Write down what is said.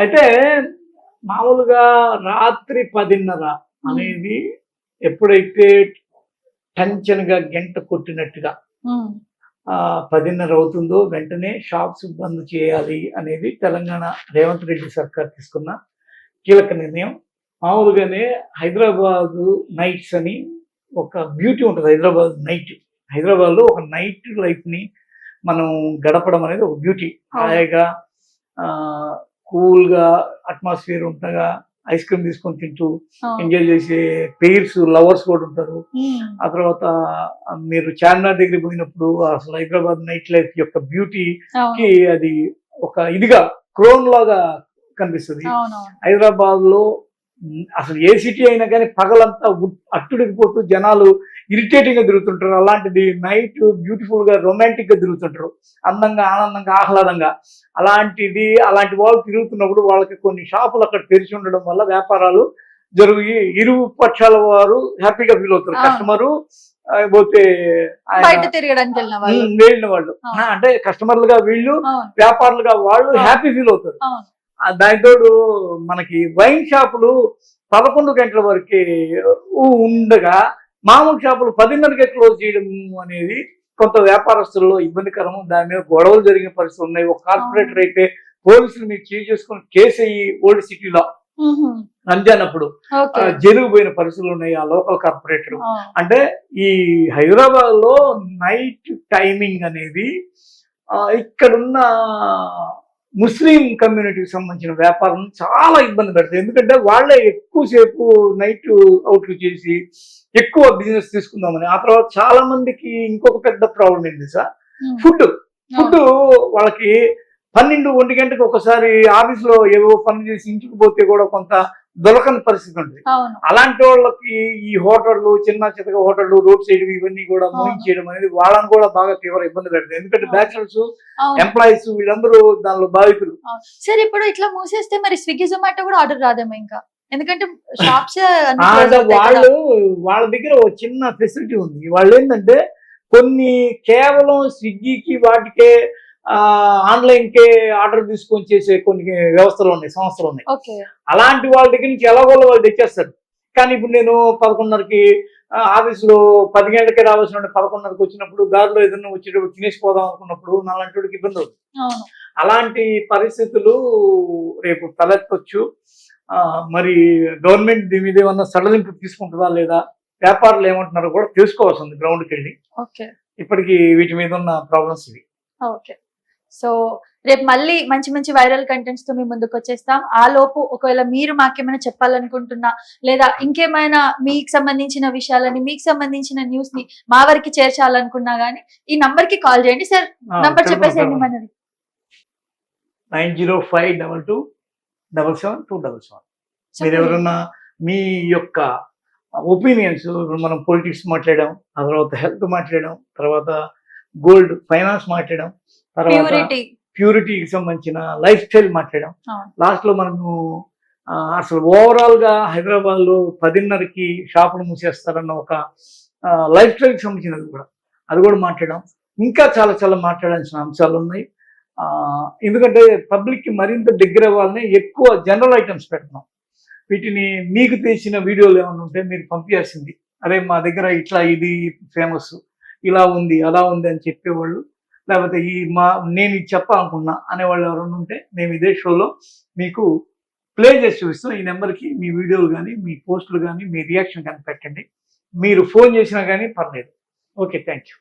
అయితే మామూలుగా రాత్రి 10:30 అనేది ఎప్పుడైతే టంచనగా గంట కొట్టినట్టుగా 10:30 అవుతుందో వెంటనే షాప్స్ బంద్ చేయాలి అనేది తెలంగాణ రేవంత్ రెడ్డి సర్కార్ తీసుకున్న కీలక నిర్ణయం. మామూలుగానే హైదరాబాదు నైట్స్ అని ఒక బ్యూటీ ఉంటుంది. హైదరాబాద్లో ఒక నైట్ లైఫ్ని మనం గడపడం అనేది ఒక బ్యూటీ. హాయిగా కూల్గా అట్మాస్ఫియర్ ఉంటగా ఐస్ క్రీమ్ తీసుకొని తింటూ ఎంజాయ్ చేసే పెయిర్స్ లవర్స్ కూడా ఉంటారు. ఆ తర్వాత మీరు చార్మినార్ దగ్గర పోయినప్పుడు అసలు హైదరాబాద్ నైట్ లైఫ్ యొక్క బ్యూటీకి అది ఒక ఇదిగా క్రోన్ లాగా కనిపిస్తుంది. హైదరాబాద్ లో అసలు ఏ సిటీ అయినా కానీ పగలంతా అట్టుడికిపోతూ జనాలు ఇరిటేటింగ్ గా తిరుగుతుంటారు. అలాంటిది నైట్ బ్యూటిఫుల్ గా రొమాంటిక్ గా తిరుగుతుంటారు, అందంగా ఆనందంగా ఆహ్లాదంగా. అలాంటి వాళ్ళు తిరుగుతున్నప్పుడు వాళ్ళకి కొన్ని షాపులు అక్కడ తెరిచి ఉండడం వల్ల వ్యాపారాలు జరిగి ఇరు పక్షాల వారు హ్యాపీగా ఫీల్ అవుతారు. కస్టమరు పోతే వెళ్ళిన వాళ్ళు అంటే కస్టమర్లుగా వీళ్ళు, వ్యాపారులుగా వాళ్ళు హ్యాపీ ఫీల్ అవుతారు. దానితోడు మనకి వైన్ షాపులు 11 గంటల వరకు ఉండగా మామూలు షాపులు 10:30కే క్లోజ్ చేయడం అనేది కొంత వ్యాపారస్తుల్లో ఇబ్బందికరం. దాని మీద గొడవలు జరిగిన పరిస్థితులు ఉన్నాయి. ఒక కార్పొరేటర్ అయితే పోలీసులు మీరు చేంజ్ చేసుకుని కేసు అయ్యి ఓల్డ్ సిటీలో రంజాన్ అప్పుడు జైలుకు పోయిన పరిస్థితులు ఉన్నాయి ఆ లోకల్ కార్పొరేటర్. అంటే ఈ హైదరాబాద్ లో నైట్ టైమింగ్ అనేది ఇక్కడున్న ముస్లిం కమ్యూనిటీకి సంబంధించిన వ్యాపారం చాలా ఇబ్బంది పెడుతుంది. ఎందుకంటే వాళ్ళే ఎక్కువసేపు నైట్ అవుట్లు చేసి ఎక్కువ బిజినెస్ తీసుకుందామని. ఆ తర్వాత చాలా మందికి ఇంకొక పెద్ద ప్రాబ్లం ఏంటి సార్, ఫుడ్ వాళ్ళకి 12-1 గంటకి ఒకసారి ఆఫీస్లో ఏవో పనులు చేసి ఇంటికి పోతే కూడా కొంత దొరకని పరిస్థితి ఉంటుంది. అలాంటి వాళ్ళకి ఈ హోటళ్ళు, చిన్న చితక హోటళ్ళు, రోడ్ సైడ్ ఇవన్నీ కూడా మోయించేయడం అనేది వాళ్ళని కూడా బాగా తీవ్ర ఇబ్బంది పెడుతుంది. ఎందుకంటే బ్యాచిలర్స్, ఎంప్లాయీస్ వీళ్ళందరూ దానిలో బాధితులు. సరే, ఇప్పుడు ఇట్లా మూసేస్తే మరి స్విగ్గీ, జొమాటో కూడా ఆర్డర్ రాదేమో ఇంకా, ఎందుకంటే షాప్స్ వాళ్ళ దగ్గర ఒక చిన్న ఫెసిలిటీ ఉంది. వాళ్ళు ఏంటంటే కొన్ని కేవలం స్విగ్గీకి వాటికే ఆన్లైన్ కే ఆర్డర్ తీసుకొని చేసే కొన్ని వ్యవస్థలు ఉన్నాయి, సంస్థలు ఉన్నాయి. అలాంటి వాళ్ళ దగ్గర నుంచి ఎలాగోలో వాళ్ళు తెచ్చేస్తారు. కానీ ఇప్పుడు నేను 11:30కి ఆఫీసులో 10 గంటలకే రావాల్సిన 11:30కి వచ్చినప్పుడు దారిలో ఏదైనా వచ్చేటప్పుడు తినేసిపోదాం అనుకున్నప్పుడు నాలాంటి వాడికి ఇబ్బంది అవుతుంది. అలాంటి పరిస్థితులు రేపు తలెత్తొచ్చు. మరి గవర్నమెంట్ దీని మీద ఏమన్నా సడలింపు తీసుకుంటుందా లేదా, వ్యాపారులు ఏమంటున్నారో కూడా తెలుసుకోవాల్సి ఉంది గ్రౌండ్కి వెళ్ళి. ఇప్పటికీ వీటి మీద ఉన్న ప్రాబ్లమ్స్ ఇవి. సో రేపు మళ్ళీ మంచి మంచి వైరల్ కంటెంట్స్ తో మీ ముందుకు వచ్చేస్తాం. ఆ లోపు ఒకవేళ మీరు మాకేమైనా చెప్పాలనుకుంటున్నా, లేదా ఇంకేమైనా మీకు సంబంధించిన విషయాలని, మీకు సంబంధించిన న్యూస్ ని మా వరకు చేర్చాలనుకున్నా గానీ ఈ నంబర్ కి కాల్ చేయండి. సార్ నంబర్ చెప్పేసేయండి మనది. 9058277277. మీరు ఎవరన్నా మీ యొక్క ఒపీనియన్స్, మనం పొలిటిక్స్ మాట్లాడాం, ఆ తర్వాత హెల్త్ మాట్లాడాం, తర్వాత గోల్డ్ ఫైనాన్స్ మాట్లాడాం, తర్వాత ప్యూరిటీకి సంబంధించిన లైఫ్ స్టైల్ మాట్లాడాం. లాస్ట్ లో మనము అసలు ఓవరాల్ గా హైదరాబాద్ లో 10:30కి షాపులు మూసేస్తారన్న ఒక లైఫ్ స్టైల్ కి సంబంధించినది కూడా అది కూడా మాట్లాడాం. ఇంకా చాలా చాలా మాట్లాడాల్సిన అంశాలు ఉన్నాయి. ఎందుకంటే పబ్లిక్ కి మరింత దగ్గర అవ్వాలని ఎక్కువ జనరల్ ఐటమ్స్ పెడుతున్నాం. వీటిని మీకు తెలిసిన వీడియోలు ఏమైనా ఉంటే మీరు పంపించాల్సింది, అరే మా దగ్గర ఇట్లా ఇది ఫేమస్, ఇలా ఉంది అలా ఉంది అని చెప్పేవాళ్ళు, లేకపోతే నేను ఇది చెప్పాలనుకున్నా అనేవాళ్ళు ఎవరైనా ఉంటే మేము ఇదే షోలో మీకు ప్లే చేసి చూపిస్తాం. ఈ నెంబర్కి మీ వీడియోలు కానీ, మీ పోస్టులు కానీ, మీ రియాక్షన్ కానీ పెట్టండి. మీరు ఫోన్ చేసినా కానీ పర్లేదు. Okay, thank you.